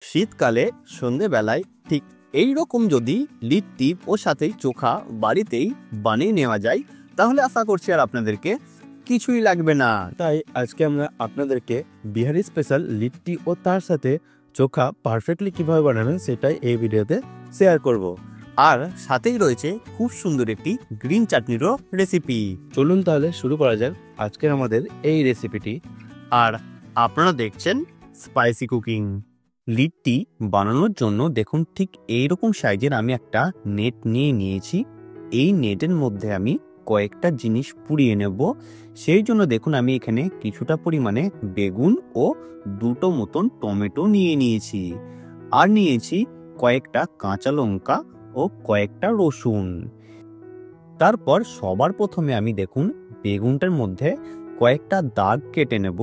শীতকালে সন্ধেবেলায় ঠিক এই রকম যদি লিট্টি ও সাথে চোখা বাড়িতেই বানিয়ে নেওয়া যায়, তাহলে আশা করছি আর আপনাদেরকে কিছুই লাগবে না। তাই আজকে আমরা আপনাদেরকে বিহারি স্পেশাল লিট্টি ও তার সাথে চোখা পারফেক্টলি কিভাবে বানাবেন সেটাই এই ভিডিওতে শেয়ার করব। আর সাথেই রয়েছে খুব সুন্দর একটি গ্রিন চাটনিরও রেসিপি। চলুন তাহলে শুরু করা যাক আজকের আমাদের এই রেসিপিটি। আর আপনারা দেখছেন স্পাইসি কুকিং। লিট্টি বানানোর জন্য দেখুন ঠিক এইরকম সাইজের আমি একটা নেট নিয়ে নিয়েছি। এই নেটের মধ্যে আমি কয়েকটা জিনিস পুড়িয়ে নেব। সেই জন্য দেখুন আমি এখানে কিছুটা পরিমাণে বেগুন ও দুটো মতন টমেটো নিয়ে নিয়েছি, আর নিয়েছি কয়েকটা কাঁচা লঙ্কা ও কয়েকটা রসুন। তারপর সবার প্রথমে আমি দেখুন বেগুনটার মধ্যে কয়েকটা দাগ কেটে নেব।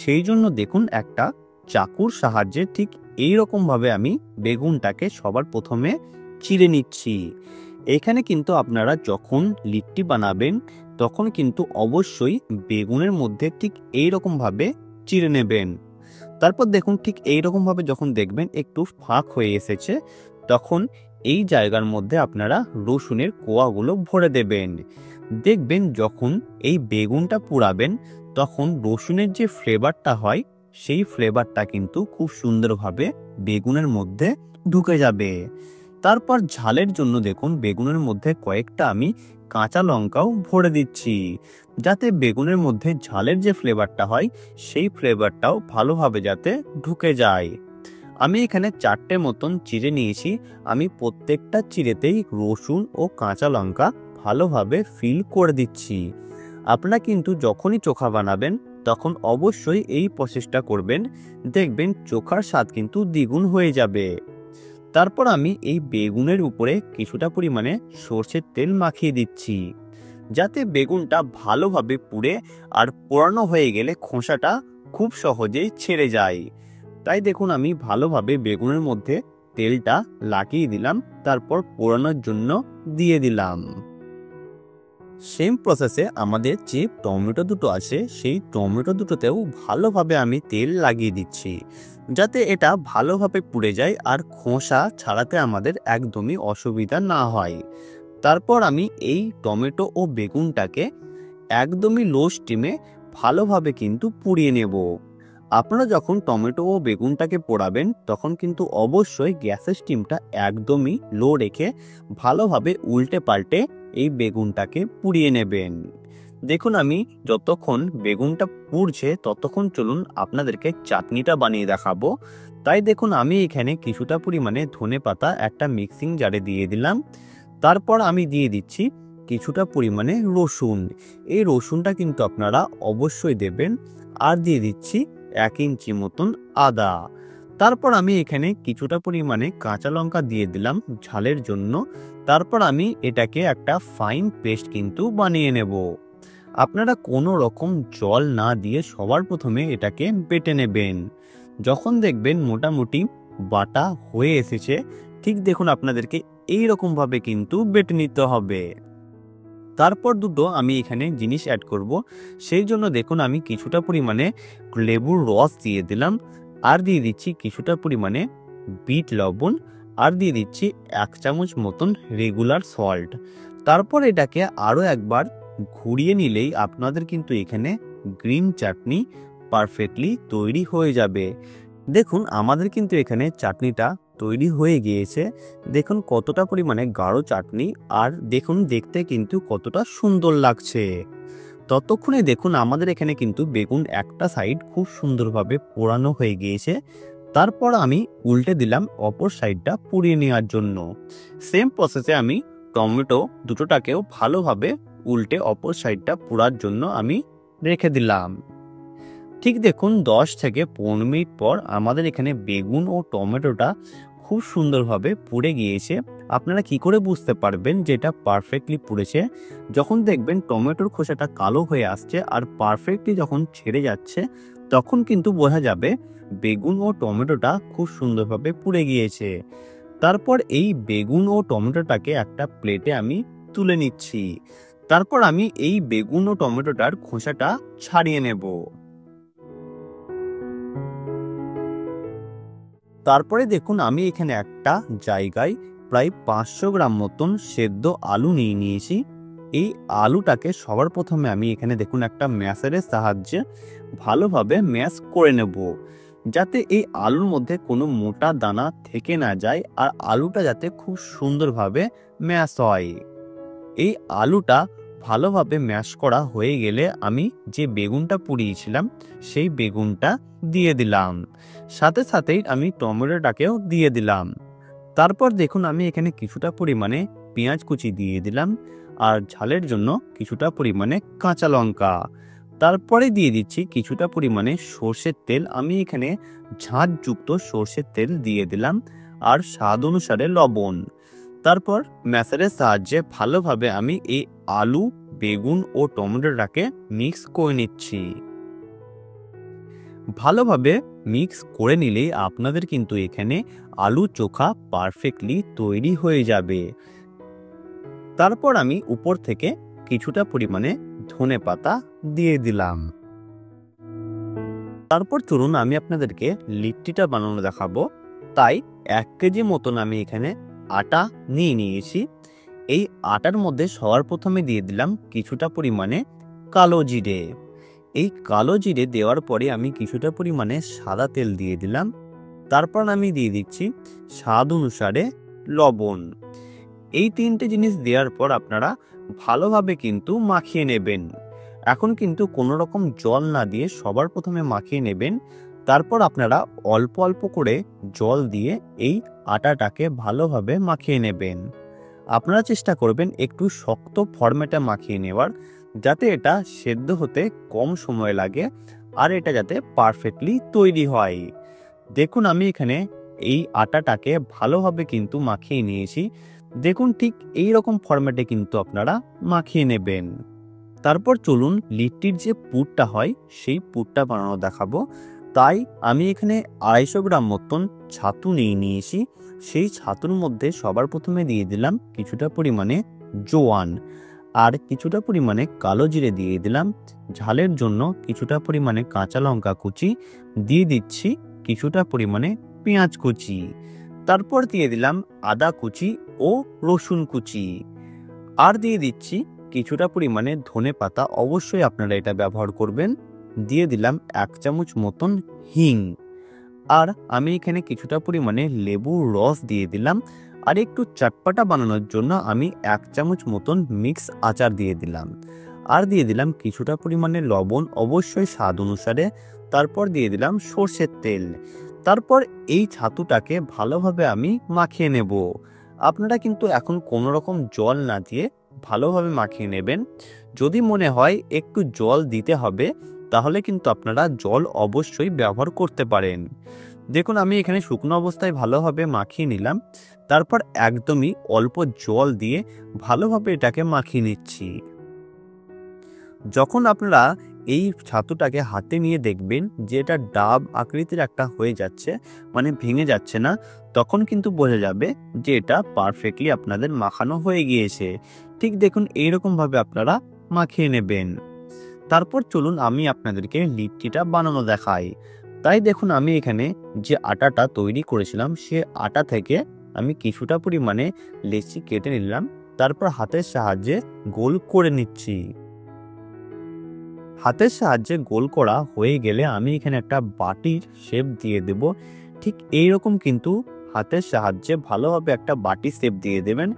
সেই জন্য দেখুন একটা চাকুর সাহায্যে ঠিক এইরকম ভাবে আমি বেগুনটাকে সবার প্রথমে চিড়ে নিচ্ছি। এখানে কিন্তু আপনারা যখন লিট্টি বানাবেন তখন কিন্তু অবশ্যই বেগুনের মধ্যে ঠিক এইরকম ভাবে চিড়ে নেবেন। তারপর দেখুন ঠিক এইরকম ভাবে যখন দেখবেন একটু ফাঁক হয়ে এসেছে, তখন এই জায়গার মধ্যে আপনারা রসুনের কোয়াগুলো ভরে দেবেন। দেখবেন যখন এই বেগুনটা পোড়াবেন তখন রসুনের যে ফ্লেভারটা হয় সেই ফ্লেভারটা কিন্তু খুব সুন্দরভাবে বেগুনের মধ্যে ঢুকে যাবে। তারপর ঝালের জন্য দেখুন বেগুনের মধ্যে কয়েকটা আমি কাঁচা লঙ্কাও ভরে দিচ্ছি, যাতে বেগুনের মধ্যে ঝালের যে ফ্লেভারটা হয় সেই ফ্লেভারটাও ভালোভাবে যাতে ঢুকে যায়। আমি এখানে 4টে মতন চিড়ে নিয়েছি। আমি প্রত্যেকটা চিড়েতেই রসুন ও কাঁচা লঙ্কা ভালোভাবে ফিল করে দিচ্ছি। আপনারা কিন্তু যখনই চোখা বানাবেন তখন অবশ্যই এই প্রসেসটা করবেন, দেখবেন চোখার স্বাদ কিন্তু দ্বিগুণ হয়ে যাবে। তারপর আমি এই বেগুনের উপরে কিছুটা পরিমাণে সর্ষের তেল মাখিয়ে দিচ্ছি, যাতে বেগুনটা ভালোভাবে পুড়ে আর পোড়ানো হয়ে গেলে খোসাটা খুব সহজেই ছেড়ে যায়। তাই দেখুন আমি ভালোভাবে বেগুনের মধ্যে তেলটা লাগিয়ে দিলাম, তারপর পোড়ানোর জন্য দিয়ে দিলাম। সেম প্রসেসে আমাদের যে টমেটো দুটো আছে সেই টমেটো দুটোতেও ভালোভাবে আমি তেল লাগিয়ে দিচ্ছি, যাতে এটা ভালোভাবে পুড়ে যায় আর খোসা ছাড়াতে আমাদের একদমই অসুবিধা না হয়। তারপর আমি এই টমেটো ও বেগুনটাকে একদমই লো স্টিমে ভালোভাবে কিন্তু পুড়িয়ে নেব। আপনারা যখন টমেটো ও বেগুনটাকে পোড়াবেন তখন কিন্তু অবশ্যই গ্যাসের স্টিমটা একদমই লো রেখে ভালোভাবে উল্টে পাল্টে এই বেগুনটাকে পুড়িয়ে নেবেন। দেখুন আমি যতক্ষণ বেগুনটা পুড়ছে ততক্ষণ চলুন আপনাদেরকে চাটনিটা বানিয়ে দেখাবো। তাই দেখুন আমি এখানে কিছুটা পরিমাণে ধনেপাতা একটা মিক্সিং জারে দিয়ে দিলাম। তারপর আমি দিয়ে দিচ্ছি কিছুটা পরিমাণে রসুন। এই রসুনটা কিন্তু আপনারা অবশ্যই দেবেন। আর দিয়ে দিচ্ছি 1 ইঞ্চি মতন আদা। তারপর আমি এখানে কিছুটা পরিমাণে কাঁচা লঙ্কা দিয়ে দিলাম ঝালের জন্য। তারপর আমি এটাকে একটা ফাইন পেস্ট কিন্তু বানিয়ে নেব। আপনারা কোনো রকম জল না দিয়ে সবার প্রথমে এটাকে বেটে নেবেন। যখন দেখবেন মোটামুটি বাটা হয়ে এসেছে, ঠিক দেখুন আপনাদেরকে এইরকম ভাবে কিন্তু বেটে নিতে হবে। তারপর দুটো আমি এখানে জিনিস অ্যাড করব। সেই জন্য দেখুন আমি কিছুটা পরিমাণে লেবুর রস দিয়ে দিলাম, আর দিয়ে দিচ্ছি কিছুটা পরিমাণে বিট লবণ, আর দিয়ে দিচ্ছি 1 চামচ মতন রেগুলার সল্ট। তারপর এটাকে আরও একবার ঘুরিয়ে নিলেই আপনাদের কিন্তু এখানে গ্রিন চাটনি পারফেক্টলি তৈরি হয়ে যাবে। দেখুন আমাদের কিন্তু এখানে চাটনিটা তৈরি হয়ে গিয়েছে। দেখুন কতটা পরিমাণে গাঢ় চাটনি, আর দেখুন দেখতে কিন্তু কতটা সুন্দর লাগছে। ততক্ষণে দেখুন আমাদের এখানে কিন্তু বেগুন একটা সাইড খুব সুন্দরভাবে পোড়ানো হয়ে গিয়েছে। তারপর আমি উল্টে দিলাম অপর সাইডটা পুড়িয়ে নেওয়ার জন্য। সেম প্রসেসে আমি টমেটো দুটোটাকেও ভালোভাবে উল্টে অপর সাইডটা পোড়ার জন্য আমি রেখে দিলাম। ঠিক দেখুন 10 থেকে 15 মিনিট পর আমাদের এখানে বেগুন ও টমেটোটা খুব সুন্দরভাবে পুড়ে গিয়েছে। আপনারা কি করে বুঝতে পারবেন যে এটা পারফেক্টলি পুড়েছে? যখন দেখবেন টমেটোর খোসাটা কালো হয়ে আসছে আর পারফেক্টলি যখন ছেড়ে যাচ্ছে, তখন কিন্তু বোঝা যাবে বেগুন ও টমেটোটা খুব সুন্দরভাবে পুড়ে গিয়েছে। তারপর এই বেগুন ও টমেটোটাকে একটা প্লেটে আমি তুলে নিচ্ছি। তারপর আমি এই বেগুন ও টমেটোটার খোসাটা ছাড়িয়ে নেব। তারপরে দেখুন আমি এখানে একটা জায়গায় প্রায় 500 গ্রাম মতন সেদ্ধ আলু নিয়ে নিয়েছি। এই আলুটাকে সবার প্রথমে আমি এখানে দেখুন একটা ম্যাশারের সাহায্যে ভালোভাবে ম্যাশ করে নেব, যাতে এই আলুর মধ্যে কোনো মোটা দানা থেকে না যায় আর আলুটা যাতে খুব সুন্দরভাবে ম্যাশ হয়। এই আলুটা ভালোভাবে ম্যাশ করা হয়ে গেলে আমি যে বেগুনটা পুড়িয়েছিলাম সেই বেগুনটা দিয়ে দিলাম, সাথে সাথেই আমি টমেটোটাকেও দিয়ে দিলাম। তারপর দেখুন আমি এখানে কিছুটা পরিমাণে পেঁয়াজ কুচি দিয়ে দিলাম আর ঝালের জন্য কিছুটা পরিমাণে কাঁচা লঙ্কা। তারপরে দিয়ে দিচ্ছি কিছুটা পরিমাণে সর্ষের তেল, আমি এখানে ঝাঁঝযুক্ত সর্ষের তেল দিয়ে দিলাম আর স্বাদ অনুসারে লবণ। তারপর ম্যাশারের সাহায্যে ভালোভাবে আমি এই আলু, বেগুন ও টমেটোটাকে মিক্স করে নিচ্ছি। ভালোভাবে মিক্স করে নিলেই আপনাদের কিন্তু এখানে আলু চোখা পারফেক্টলি তৈরি হয়ে যাবে। তারপর আমি উপর থেকে কিছুটা পরিমাণে ধনেপাতা দিয়ে দিলাম। তারপর চলুন আমি আপনাদেরকে লিট্টিটা বানানো দেখাবো। তাই 1 কেজি মতন আমি এখানে আটা নিয়ে নিয়েছি। এই আটার মধ্যে সবার প্রথমে দিয়ে দিলাম কিছুটা পরিমাণে কালো জিরে। এই কালো জিরে দেওয়ার পরে আমি কিছুটা পরিমাণে সাদা তেল দিয়ে দিলাম। তারপর আমি দিয়ে দিচ্ছি স্বাদ অনুসারে লবণ। এই 3টে জিনিস দেওয়ার পর আপনারা ভালোভাবে কিন্তু মাখিয়ে নেবেন। এখন কিন্তু কোনো রকম জল না দিয়ে সবার প্রথমে মাখিয়ে নেবেন। তারপর আপনারা অল্প অল্প করে জল দিয়ে এই আটাটাকে ভালোভাবে মাখিয়ে নেবেন। আপনারা চেষ্টা করবেন একটু শক্ত ফরম্যাটে মাখিয়ে নেওয়ার, যাতে এটা সেদ্ধ হতে কম সময় লাগে আর এটা যাতে পারফেক্টলি তৈরি হয়। দেখুন আমি এখানে এই আটাটাকে ভালোভাবে কিন্তু মাখিয়ে নিয়েছি। দেখুন ঠিক এই রকম ফরম্যাটে কিন্তু আপনারা মাখিয়ে নেবেন। তারপর চলুন লিট্টির যে পুরটা হয় সেই পুরটা বানানো দেখাবো। তাই আমি এখানে 250 গ্রাম মতন ছাতু নিয়ে নিয়েছি। সেই ছাতুর মধ্যে সবার প্রথমে দিয়ে দিলাম কিছুটা পরিমাণে জোয়ান আর কিছুটা পরিমাণে কালো জিরে দিয়ে দিলাম। ঝালের জন্য কিছুটা পরিমাণে কাঁচা লঙ্কা কুচি দিয়ে দিচ্ছি, কিছুটা পরিমাণে পেঁয়াজ কুচি। তারপর দিয়ে দিলাম আদা কুচি ও রসুন কুচি আর দিয়ে দিচ্ছি কিছুটা পরিমাণে ধনেপাতা, অবশ্যই আপনারা এটা ব্যবহার করবেন। দিয়ে দিলাম 1 চামচ মতন হিং আর আমি এখানে কিছুটা পরিমাণে লেবুর রস দিয়ে দিলাম আর একটু চটপটা বানানোর জন্য আমি 1 চামচ মতন মিক্স আচার দিয়ে দিলাম আর দিয়ে দিলাম কিছুটা পরিমাণে লবণ, অবশ্যই স্বাদ অনুসারে। তারপর দিয়ে দিলাম সর্ষের তেল। তারপর এই ছাতুটাকে ভালোভাবে আমি মাখিয়ে নেব। আপনারা কিন্তু এখন কোনো রকম জল না দিয়ে ভালোভাবে মাখিয়ে নেবেন। যদি মনে হয় একটু জল দিতে হবে তাহলে কিন্তু আপনারা জল অবশ্যই ব্যবহার করতে পারেন। দেখুন আমি এখানে শুকনো অবস্থায় ভালোভাবে মাখিয়ে নিলাম। তারপর একদমই অল্প জল দিয়ে ভালোভাবে এটাকে মাখিয়ে নিচ্ছি। যখন আপনারা এই ছাতুটাকে হাতে নিয়ে দেখবেন যে এটা ডাব আকৃতির একটা হয়ে যাচ্ছে, মানে ভেঙে যাচ্ছে না, তখন কিন্তু বোঝা যাবে যে এটা পারফেক্টলি আপনাদের মাখানো হয়ে গিয়েছে। ঠিক দেখুন এইরকমভাবে আপনারা মাখিয়ে নেবেন। তারপর চলুন আমি আপনাদেরকে লিট্টিটা বানানো দেখাই। তাই দেখুন আমি এখানে যে আটাটা তৈরি করেছিলাম সে আটা থেকে আমি কিছুটা পরিমাণে লেচি কেটে নিলাম। তারপর হাতের সাহায্যে গোল করে নিচ্ছি। হাতের সাহায্যে গোল করা হয়ে গেলে আমি এখানে একটা বাটির শেপ দিয়ে দেব। ঠিক এইরকম কিন্তু হাতের সাহায্যে ভালোভাবে একটা বাটি শেপ দিয়ে দেবেন।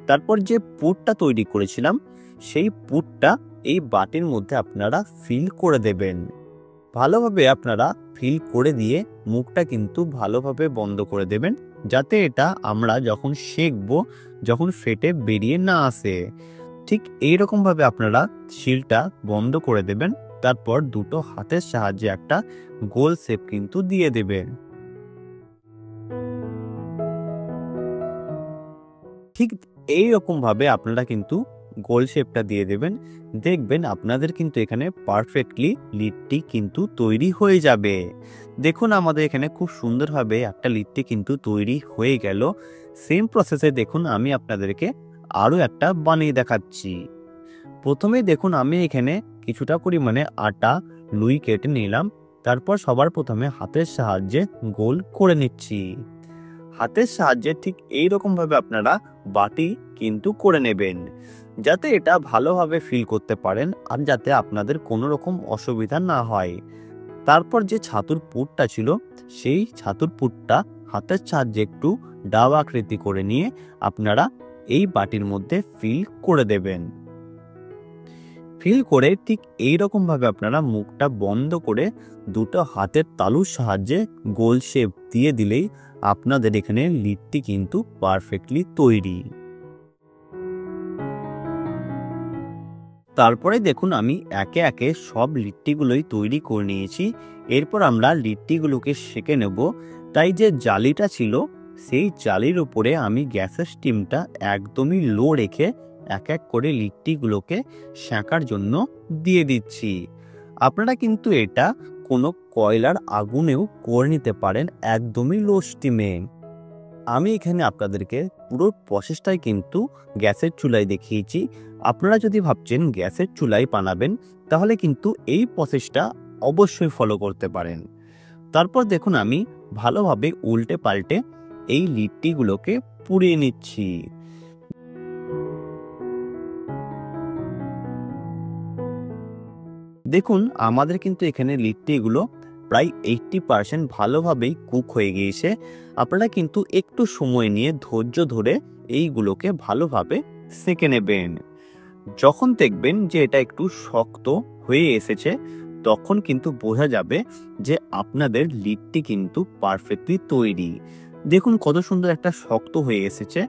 তারপর যে পুরটা তৈরি করেছিলাম সেই পুরটা এই বাটির মধ্যে আপনারা ফিল করে দেবেন। ভালোভাবে আপনারা ফিল করে দিয়ে মুখটা কিন্তু ভালোভাবে বন্ধ করে দেবেন, যাতে এটা আমরা যখন সেঁকবো যখন ফেটে বেরিয়ে না আসে। ঠিক এইরকম ভাবে আপনারা শিলটা বন্ধ করে দেবেন। তারপর দুটো হাতের সাহায্যে একটা গোল শেপ কিন্তু দিয়ে দেবেন। ঠিক এইরকম ভাবে আপনারা কিন্তু গোল শেপটা দিয়ে দেবেন। দেখবেন আপনাদের কিন্তু এখানে পারফেক্টলি লিট্টি কিন্তু তৈরি হয়ে যাবে। দেখুন আমাদের এখানে খুব সুন্দরভাবে একটা লিট্টি কিন্তু তৈরি হয়ে গেল। সেম প্রসেসে দেখুন আমি আপনাদেরকে আরও একটা বানিয়ে দেখাচ্ছি। প্রথমে দেখুন আমি এখানে কিছুটা পরিমাণে আটা লুই কেটে নিলাম। তারপর সবার প্রথমে হাতের সাহায্যে গোল করে নিচ্ছি। হাতের সাহায্যে ঠিক এইরকম ভাবে আপনারা বাটি কিন্তু করে নেবেন, যাতে এটা ভালোভাবে ফিল করতে পারেন আর যাতে আপনাদের কোনো রকম অসুবিধা না হয়। তারপর যে ছাতুর পুরটা ছিল সেই ছাতুর পুরটা হাতের সাহায্যে একটু ডাব আকৃতি করে নিয়ে আপনারা এই বাটির মধ্যে ফিল করে দেবেন। ফিল করে ঠিক এইরকম ভাবে আপনারা মুখটা বন্ধ করে দুটো হাতের তালুর সাহায্যে গোল শেপ দিয়ে দিলেই আপনাদের এখানে লিডটি কিন্তু পারফেক্টলি তৈরি। তারপরে দেখুন আমি একে একে সব লিট্টিগুলোই তৈরি করে নিয়েছি। এরপর আমরা লিট্টিগুলোকে সেঁকে নেব। তাই যে জালিটা ছিল সেই জালির উপরে আমি গ্যাসের স্টিমটা একদমই লো রেখে এক এক করে লিট্টিগুলোকে সেঁকার জন্য দিয়ে দিচ্ছি। আপনারা কিন্তু এটা কোনো কয়লার আগুনেও করে নিতে পারেন একদমই লো স্টিমে। আমি এখানে আপনাদেরকে পুরো প্রসেসটাই কিন্তু গ্যাসের চুলায় দেখিয়েছি। আপনারা যদি ভাবছেন গ্যাসের চুলায় বানাবেন তাহলে কিন্তু এই প্রসেসটা অবশ্যই ফলো করতে পারেন। তারপর দেখুন আমি ভালোভাবে উল্টে পাল্টে এই লিট্টিগুলোকে পুড়িয়ে নিচ্ছি। দেখুন আমাদের কিন্তু এখানে লিট্টিগুলো প্রায় 80% ভালোভাবেই কুক হয়ে গিয়েছে। আপনারা কিন্তু একটু সময় নিয়ে ধৈর্য ধরে এইগুলোকে ভালোভাবে সেঁকে নেবেন। যখন দেখবেন যে এটা একটু শক্ত হয়ে এসেছে তখন কিন্তু বোঝা যাবে যে আপনাদের লিট্টি কিন্তু পারফেক্টলি তৈরি। দেখুন কত সুন্দর একটা শক্ত হয়ে এসেছে।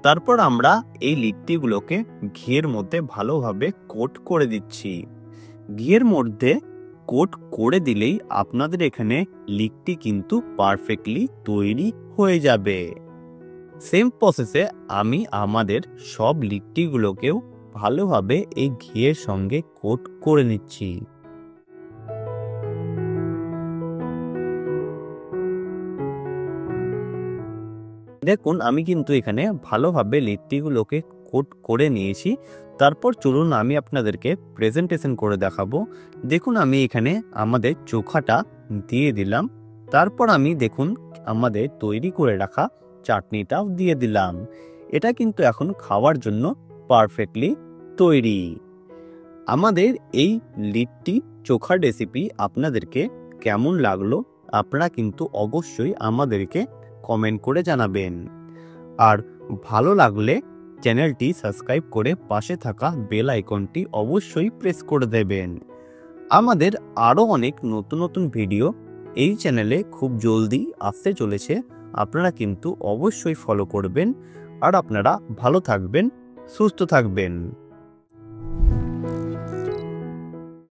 তারপর আমরা এই লিট্টিগুলোকে ঘিয়ের মধ্যে ভালোভাবে কোট করে দিচ্ছি। ঘিয়ের মধ্যে কোট করে দিলেই আপনাদের এখানে লিট্টি কিন্তু পারফেক্টলি তৈরি হয়ে যাবে। সেম প্রসেসে আমি আমাদের সব লিট্টিগুলোকেও ভালোভাবে এই ঘিয়ের সঙ্গে কোট করে নিচ্ছি। দেখুন আমি কিন্তু এখানে ভালোভাবে লিট্টিগুলোকে কোট করে নিয়েছি। তারপর চলুন আমি আপনাদেরকে প্রেজেন্টেশন করে দেখাবো। দেখুন আমি এখানে আমাদের চোখাটা দিয়ে দিলাম। তারপর আমি দেখুন আমাদের তৈরি করে রাখা চাটনিটাও দিয়ে দিলাম। এটা কিন্তু এখন খাওয়ার জন্য পারফেক্টলি তৈরি। আমাদের এই লিট্টি চোখার রেসিপি আপনাদেরকে কেমন লাগলো আপনারা কিন্তু অবশ্যই আমাদেরকে কমেন্ট করে জানাবেন। আর ভালো লাগলে চ্যানেলটি সাবস্ক্রাইব করে পাশে থাকা বেল আইকনটি অবশ্যই প্রেস করে দেবেন। আমাদের আরও অনেক নতুন নতুন ভিডিও এই চ্যানেলে খুব জলদি আসতে চলেছে। আপনারা কিন্তু অবশ্যই ফলো করবেন। আর আপনারা ভালো থাকবেন, সুস্থ থাকবেন।